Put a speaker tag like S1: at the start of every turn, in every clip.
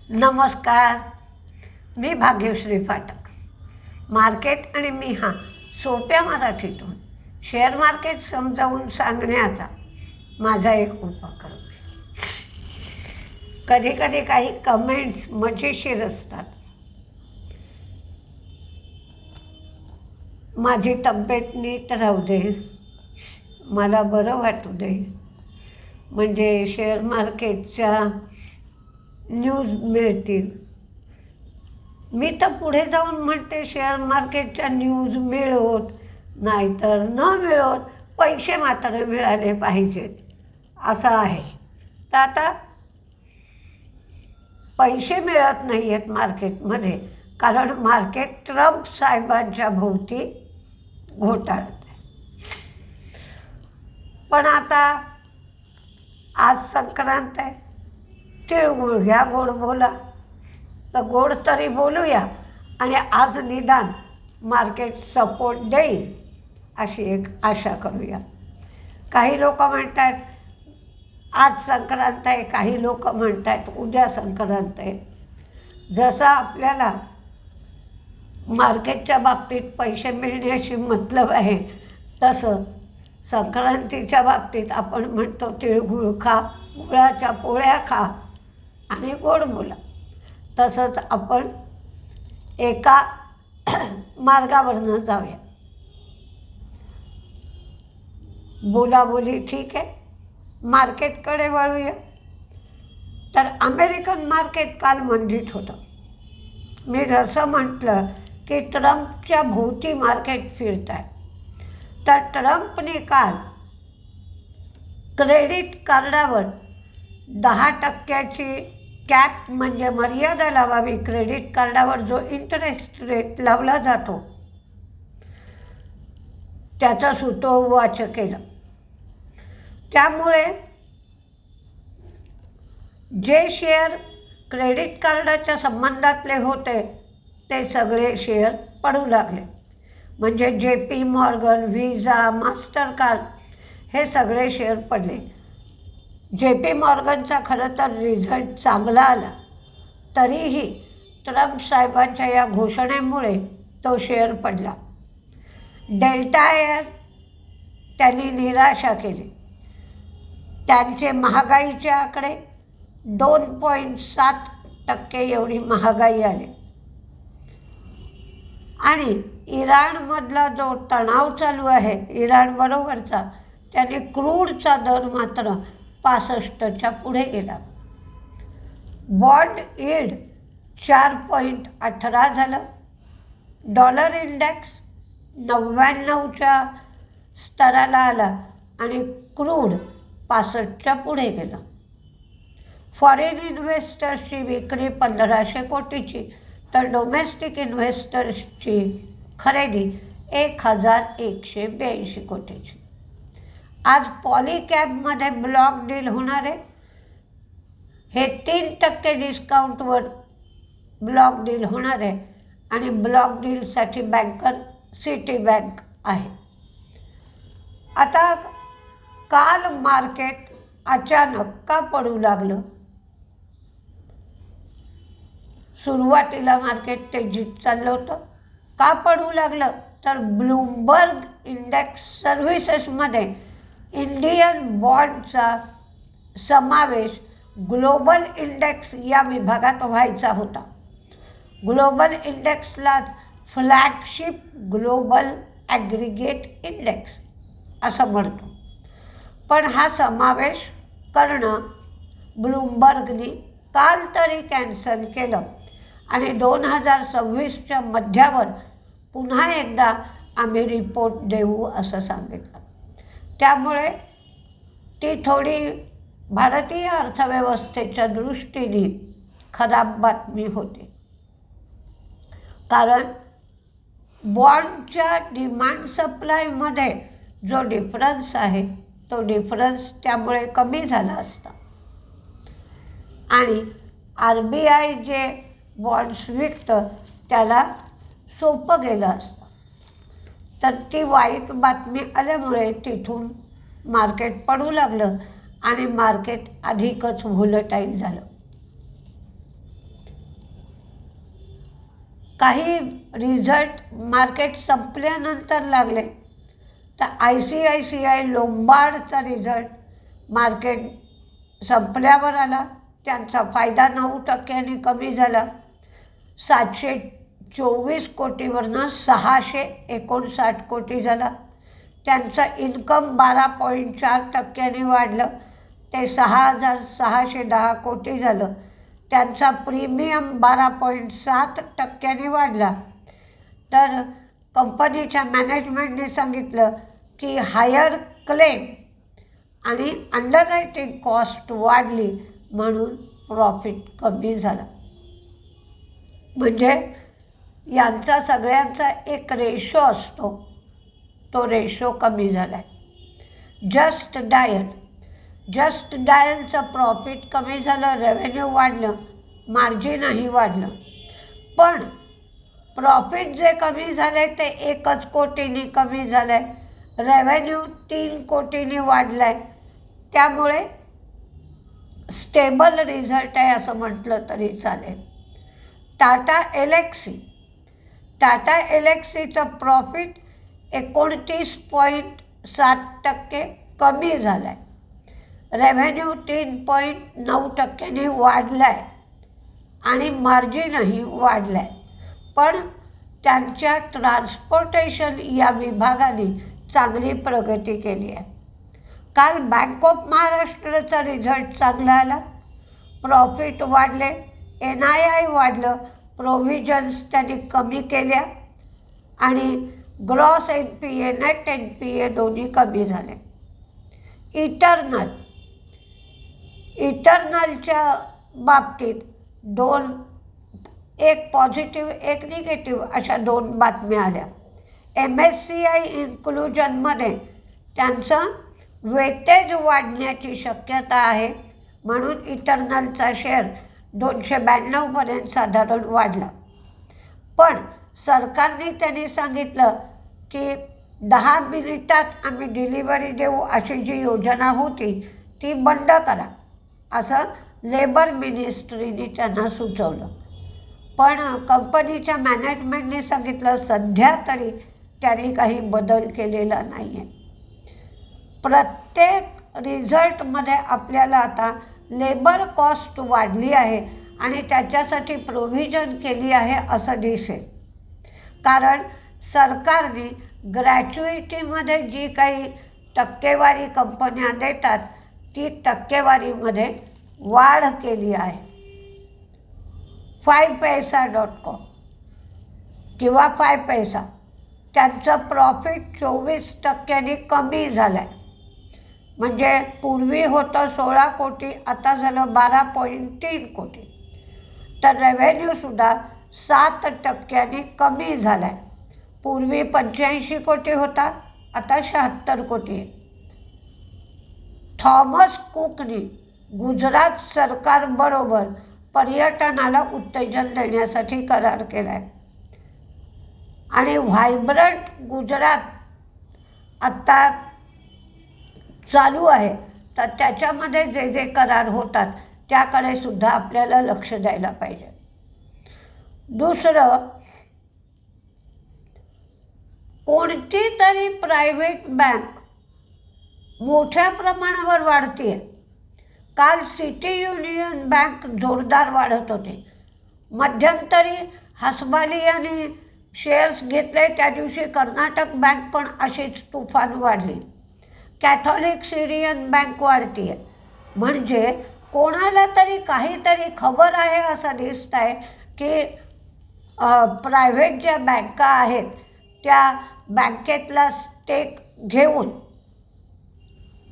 S1: नमस्कार. मी भाग्यश्री फाटक. मार्केट आणि मी हा सोप्या मराठीतून शेअर मार्केट समजावून सांगण्याचा माझा एक उपक्रम आहे. कधी कधी काही कमेंट्स मजेशीर असतात. माझी तब्येत नीट राहू दे, मला बरं वाटू दे, म्हणजे शेअर मार्केटच्या न्यूज मिळतील. मी तर पुढे जाऊन म्हणते शेअर मार्केटच्या न्यूज मिळवत नाहीतर न मिळवत पैसे मात्र मिळाले पाहिजेत असं आहे. तर आता पैसे मिळत नाही आहेत मार्केटमध्ये, कारण मार्केट ट्रम्प साहेबांच्या भोवती घोटाळत आहे. पण आता आज संक्रांत आहे, तिळगुळ घ्या, गोड बोला. तर गोड तरी बोलूया आणि आज निदान मार्केट सपोर्ट देईल अशी एक आशा करूया. काही लोक म्हणत आहेत आज संक्रांत आहे, काही लोक म्हणत आहेत उद्या संक्रांत आहे. जसं आपल्याला मार्केटच्या बाबतीत पैसे मिळण्याशी मतलब आहे, तसं संक्रांतीच्या बाबतीत आपण म्हणतो तिळगुळ खा, गुळाच्या पोळ्या खा आणि गोड बोला. तसंच आपण एका मार्गावरनं जाऊया. बोलाबोली ठीक आहे, मार्केटकडे वळूया. तर अमेरिकन मार्केट काल मंदीत होतं. मी जसं म्हटलं की ट्रम्पच्या भोवती मार्केट फिरत आहे, तर ट्रम्पने काल क्रेडिट कार्डावर 10% कॅप म्हणजे मर्यादा लावावी. क्रेडिट कार्डावर जो इंटरेस्ट रेट लावला जातो त्याचा सूतोवाच केलं. त्यामुळे जे शेअर क्रेडिट कार्डाच्या संबंधातले होते ते सगळे शेअर पडू लागले. म्हणजे JP मॉर्गन, व्हिसा, मास्टरकार्ड हे सगळे शेअर पडले. JP मॉर्गनचा खरं तर रिझल्ट चांगला आला, तरीही ट्रम्प साहेबांच्या या घोषणेमुळे तो शेअर पडला. डेल्टा एअर त्यांनी निराशा केली. त्यांचे महागाईचे आकडे 2.7% एवढी महागाई आली. आणि इराणमधला जो तणाव चालू आहे इराणबरोबरचा, त्याने क्रूडचा दर मात्र 65च्या पुढे गेला. बॉन्ड यील्ड 4.18 झालं. डॉलर इंडेक्स 99च्या स्तराला आला आणि क्रूड 65च्या पुढे गेला. फॉरेन इन्व्हेस्टर्सची विक्री 1500 कोटीची, तर डोमेस्टिक इन्व्हेस्टर्सची खरेदी 1182 कोटीची. आज पॉलीकॅबमध्ये ब्लॉक डील होणार आहे. हे 3% डिस्काउंटवर ब्लॉक डील होणार आहे आणि ब्लॉक डीलसाठी बँकर सिटी बँक आहे. आता काल मार्केट अचानक का पडू लागलं? सुरुवातीला मार्केट तेजीत चाललं होतं. का पडू लागलं? तर ब्लूमबर्ग इंडेक्स सर्व्हिसेसमध्ये इंडियन बॉन्डचा समावेश ग्लोबल इंडेक्स या विभागात व्हायचा होता. ग्लोबल इंडेक्सला फ्लॅगशिप ग्लोबल ॲग्रिगेट इंडेक्स असं म्हणतो. पण हा समावेश करणं ब्लूमबर्गने काल तरी कॅन्सल केलं आणि 2026च्या मध्यावर पुन्हा एकदा आम्ही रिपोर्ट देऊ असं सांगितलं. त्यामुळे ती थोडी भारतीय अर्थव्यवस्थेच्या दृष्टीने खराब बातमी होती. कारण बॉन्डच्या डिमांड सप्लायमध्ये जो डिफरन्स आहे तो डिफरन्स त्यामुळे कमी झाला असता आणि RBI जे बॉन्ड्स विकतं त्याला सोपं गेलं असतं. तर ती वाईट बातमी आल्यामुळे तिथून मार्केट पडू लागलं आणि मार्केट अधिकच व्होलटाईल झालं. काही रिझल्ट मार्केट संपल्यानंतर लागले, तर ICICI लोंबार्डचा रिझल्ट मार्केट संपल्यावर आला. त्यांचा फायदा 9% कमी झाला. 724 कोटीवरनं 659 कोटी झाला. त्यांचं इन्कम 12.4% वाढलं, ते 6,610 कोटी झालं. त्यांचा प्रीमियम 12.7% वाढला. तर कंपनीच्या मॅनेजमेंटने सांगितलं की हायर क्लेम आणि अंडररायटिंग कॉस्ट वाढली म्हणून प्रॉफिट कमी झाला. म्हणजे यांचा सगळ्यांचा एक रेशो असतो, तो रेशो कमी झाला आहे. जस्ट डायलचं प्रॉफिट कमी झालं, रेव्हेन्यू वाढलं, मार्जिनही वाढलं. पण प्रॉफिट जे कमी झालं आहे ते 1 कोटीने कमी झालं आहे, रेव्हेन्यू 3 कोटीने वाढलं आहे. त्यामुळे स्टेबल रिझल्ट आहे असं म्हटलं तरी चालेल. टाटा एलेक्सीचं प्रॉफिट 29.7% कमी झालं आहे, रेव्हेन्यू 3.9% वाढला आहे आणि मार्जिनही वाढलं आहे. पण त्यांच्या ट्रान्सपोर्टेशन या विभागाने चांगली प्रगती केली आहे. काल बँक ऑफ महाराष्ट्राचा रिझल्ट चांगला आला, प्रॉफिट वाढले, NII वाढलं, प्रोव्हिजन्स त्यांनी कमी केल्या आणि ग्रॉस NPA नेट NPA दोन्ही कमी झाले. इटर्नलच्या बाबतीत एक पॉझिटिव्ह एक निगेटिव्ह अशा 2 बातम्या आल्या. MSCI इन्क्लुजनमध्ये त्यांचं वेटेज वाढण्याची शक्यता आहे म्हणून इटर्नलचा शेअर 292पर्यंत साधारण वाढला. पण सरकारने त्यांनी सांगितलं की 10 मिनिटात आम्ही डिलिव्हरी देऊ अशी जी योजना होती ती बंद करा असं लेबर मिनिस्ट्रीने त्यांना सुचवलं. पण कंपनीच्या मॅनेजमेंटने सांगितलं सध्या तरी त्यांनी काही बदल केलेला नाही आहे. प्रत्येक रिझल्टमध्ये आपल्याला आता लेबर कॉस्ट वाढली आहे आणि त्याच्यासाठी प्रोव्हिजन केली आहे असं दिसेल. कारण सरकारने ग्रॅच्युइटीमध्ये जी काही टक्केवारी कंपन्या देतात ती टक्केवारीमध्ये वाढ केली आहे. 5paisa.com किंवा 5 पैसा त्यांचं प्रॉफिट 24% कमी झालं आहे. म्हणजे पूर्वी होतं 16 कोटी, आता झालं 12.3 कोटी. तर रेव्हेन्यूसुद्धा 7% कमी झाला आहे. पूर्वी 85 कोटी होता, आता 76 कोटी आहे. थॉमस कुकने गुजरात सरकारबरोबर पर्यटनाला उत्तेजन देण्यासाठी करार केला आहे आणि व्हायब्रंट गुजरात आत्ता चालू आहे. तर त्याच्यामध्ये जे जे करार होतात त्याकडे सुद्धा आपल्याला लक्ष द्यायला पाहिजे. दुसरं, कोणती तरी प्रायव्हेट बँक मोठ्या प्रमाणावर वाढते आहे. काल सिटी युनियन बँक जोरदार वाढत होते. मध्यंतरी हसबाली यांनी शेअर्स घेतले, त्या दिवशी कर्नाटक बँक पण अशीच तुफान वाढली. कॅथॉलिक सिरियन बँक वाढते आहे. म्हणजे कोणाला तरी काहीतरी खबर आहे असं दिसत आहे की प्रायव्हेट ज्या बँका आहेत त्या बँकेतला स्टेक घेऊन,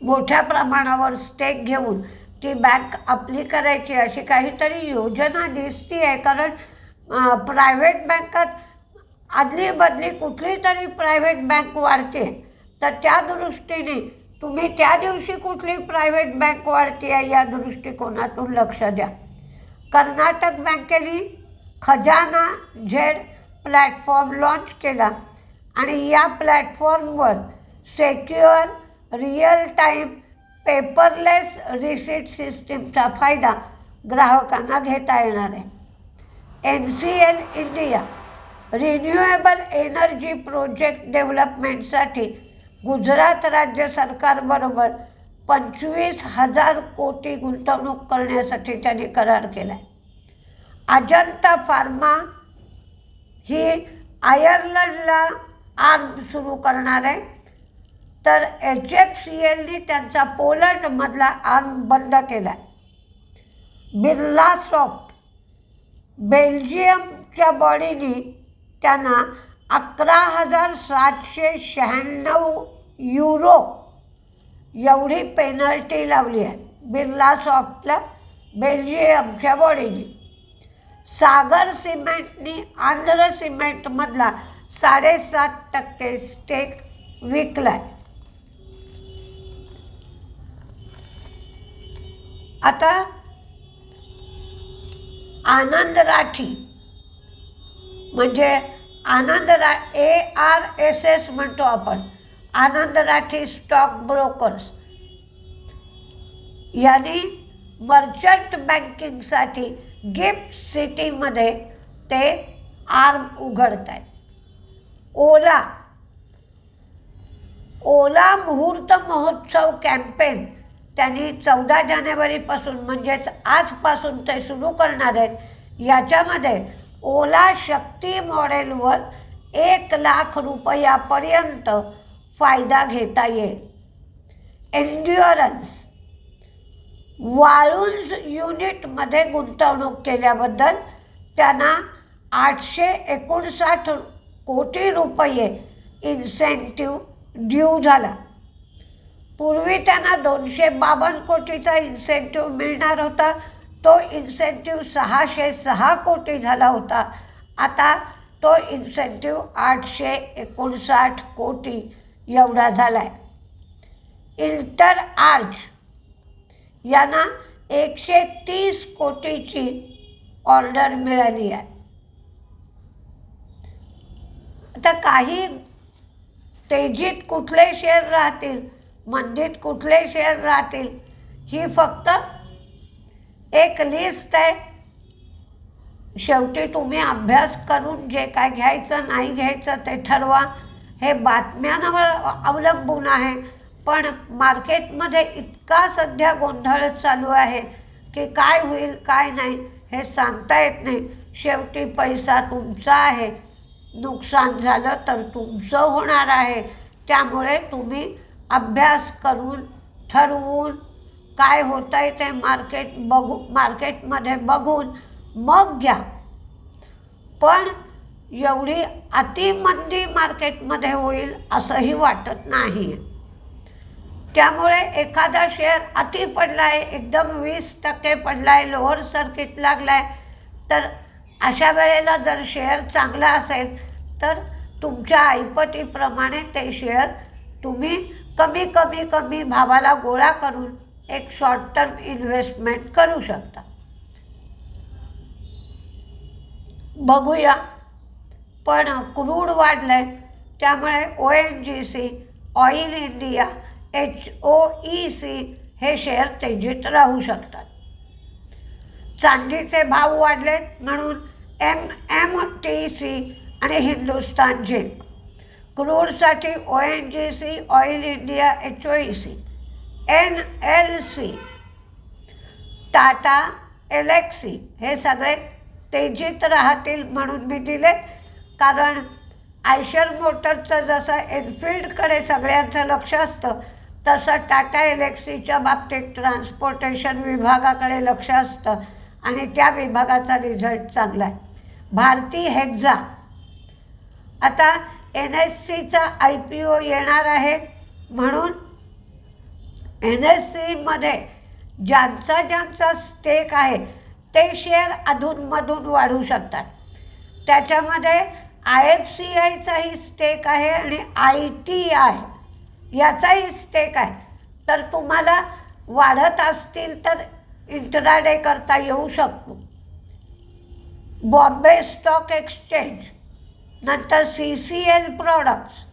S1: मोठ्या प्रमाणावर स्टेक घेऊन ती बँक आपली करायची अशी काहीतरी योजना दिसती आहे. कारण प्रायव्हेट बँकात आदली बदली कुठली तरी प्रायव्हेट बँक वाढते, तर त्या दृष्टीने तुम्ही त्या दिवशी कुठली प्रायव्हेट बँक वाढते आहे या दृष्टिकोनातून लक्ष द्या. कर्नाटक बँकेने खजाना झेड प्लॅटफॉर्म लॉन्च केला आणि या प्लॅटफॉर्मवर secure real time paperless receipt सिस्टीमचा फायदा ग्राहकांना घेता येणार आहे. NCL India renewable energy project डेव्हलपमेंटसाठी गुजरात राज्य सरकारबरोबर 25,000 कोटी गुंतवणूक करण्यासाठी त्यांनी करार केला आहे. अजंता फार्मा ही आयर्लंडला आर्म सुरू करणार आहे, तर HFCLनी त्यांचा पोलंडमधला आर्म बंद केला आहे. बिर्ला सॉफ्ट बेल्जियमच्या बॉडीनी त्यांना 11,796 युरो एवढी पेनल्टी लावली आहे. बिर्ला सॉफ्टला बेल्जियमच्या बॉडीनी. सागर सिमेंटनी आंध्र सिमेंटमधला 7.5% स्टेक विकला आहे. आता आनंद राठी म्हणजे ARSS म्हणतो आपण, आनंद राठी स्टॉक ब्रोकर्स यांनी मर्चंट बँकिंगसाठी गिफ्ट सिटीमध्ये ते आर्म उघडत आहेत. ओला मुहूर्त महोत्सव कॅम्पेन त्यांनी 14 जानेवारीपासून म्हणजेच आजपासून ते सुरू करणार आहेत. याच्यामध्ये ओला शक्ती मॉडेलवर 1,00,000 रुपयापर्यंत फायदा घेता येईल. एन्ड्युरन्स वाळूंज युनिटमध्ये गुंतवणूक केल्याबद्दल त्यांना 859 कोटी रुपये इन्सेंटिव्ह ड्यू झाला. पूर्वी त्यांना 252 कोटीचा इन्सेंटिव्ह मिळणार होता, तो इन्सेंटिव्ह 606 कोटी झाला होता. आता तो इन्सेंटिव्ह 859 कोटी एवढा झाला आहे. इंटर आर्च यांना 130 कोटीची ऑर्डर मिळाली आहे. आता काही तेजीत कुठले शेअर राहतील, मंदीत कुठले शेअर राहतील, ही फक्त एक लिस्ट आहे. शेवटी तुम्ही अभ्यास करून जे काय घ्यायचं नाही घ्यायचं ते ठरवा. हे बातम्यांवर अवलंबून आहे, पण मार्केटमध्ये इतका सध्या गोंधळ चालू आहे की काय होईल काय नाही हे सांगता येत नाही. शेवटी पैसा तुमचा आहे, नुकसान झालं तर तुमचं होणार आहे. त्यामुळे तुम्ही अभ्यास करून ठरवून काय होतं आहे ते मार्केटमध्ये बघून मग घ्या. पण एवढी अतिमंदी मार्केटमध्ये होईल असंही वाटत नाही. त्यामुळे एखादा शेअर अति पडला आहे, एकदम 20% पडला आहे, लोअर सर्किट लागला आहे, तर अशा वेळेला जर शेअर चांगला असेल तर तुमच्या ऐपतीप्रमाणे ते शेअर तुम्ही कमी भावाला गोळा करून एक शॉर्ट टर्म इन्व्हेस्टमेंट करू शकता. बघूया. पण क्रूड वाढलं आहे, त्यामुळे ONGC, ऑइल इंडिया, HOEC हे शेअर तेजीत राहू शकतात. चांदीचे भाव वाढलेत म्हणून MMTC आणि हिंदुस्तान झिंक. क्रूडसाठी ONGC, oil India, HOEC, NLC, Tata, LXC हे सगळे तेजीत राहतील म्हणून मी दिले. कारण आयशर मोटरचं जसं एनफिल्डकडे सगळ्यांचं लक्ष असतं, तसं टाटा LXCच्या बाबतीत ट्रान्सपोर्टेशन विभागाकडे लक्ष असतं आणि त्या विभागाचा रिझल्ट चांगला आहे. भारती हेक्झा आता NSCचा IPO येणार आहे म्हणून NSCमध्ये ज्यांचा स्टेक आहे ते शेअर अधूनमधून वाढू शकतात. त्याच्यामध्ये IFCIचाही स्टेक आहे आणि ITI याचाही स्टेक आहे. तर तुम्हाला वाढत असतील तर इंट्राडे करता येऊ शकतो. बॉम्बे स्टॉक एक्सचेंज, नंतर CCL products,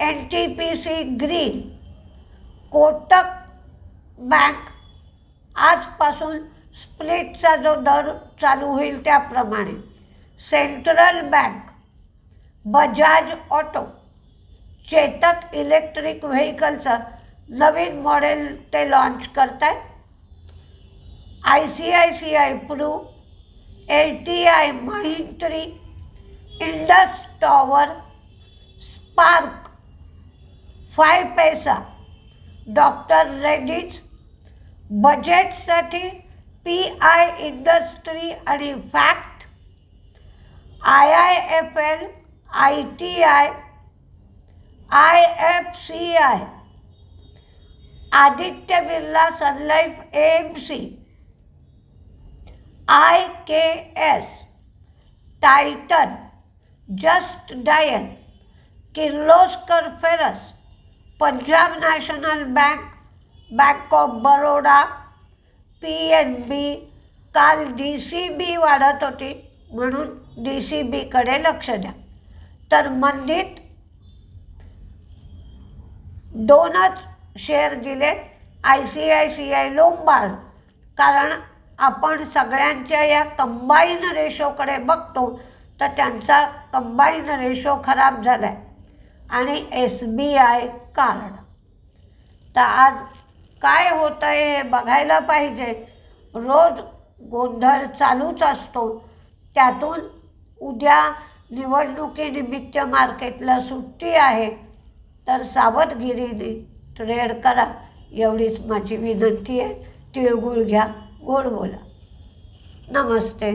S1: NTPC green, Kotak bank आजपासून स्प्लिटचा जो दर चालू होईल त्याप्रमाणे, central bank Bajaj auto, Chetak electric व्हेकलचं नवीन मॉडेल ते लॉन्च करत आहेत. ICICI Pru, LTI Mindtree, Indus tower, Spark, 5 Paisa, doctor Reddy's, बजेटसाठी PI इंडस्ट्री आणि FACT, IIFL, ITI, IFCI, Aditya Birla sun life AMC, IKS, Titan, just dial, Kirloskar ferrous, Punjab national bank, bank of Baroda, PNB. काल DCB वाढत होती म्हणून DCBकडे लक्ष द्या. तर मंदीत 2च शेअर दिले ICICI लोंबार्ड, कारण आपण सगळ्यांच्या या कंबाईन रेशोकडे बघतो तर त्यांचा कंबाईन रेशो खराब झाला आहे. आणि SBI कार्ड. तर आज काय होतं आहे हे बघायला पाहिजे. रोज गोंधळ चालूच असतो. त्यातून उद्या निवडणुकीनिमित्त मार्केटला सुट्टी आहे, तर सावधगिरीने ट्रेड करा एवढीच माझी विनंती आहे. तिळगुळ घ्या, गोड बोला. नमस्ते.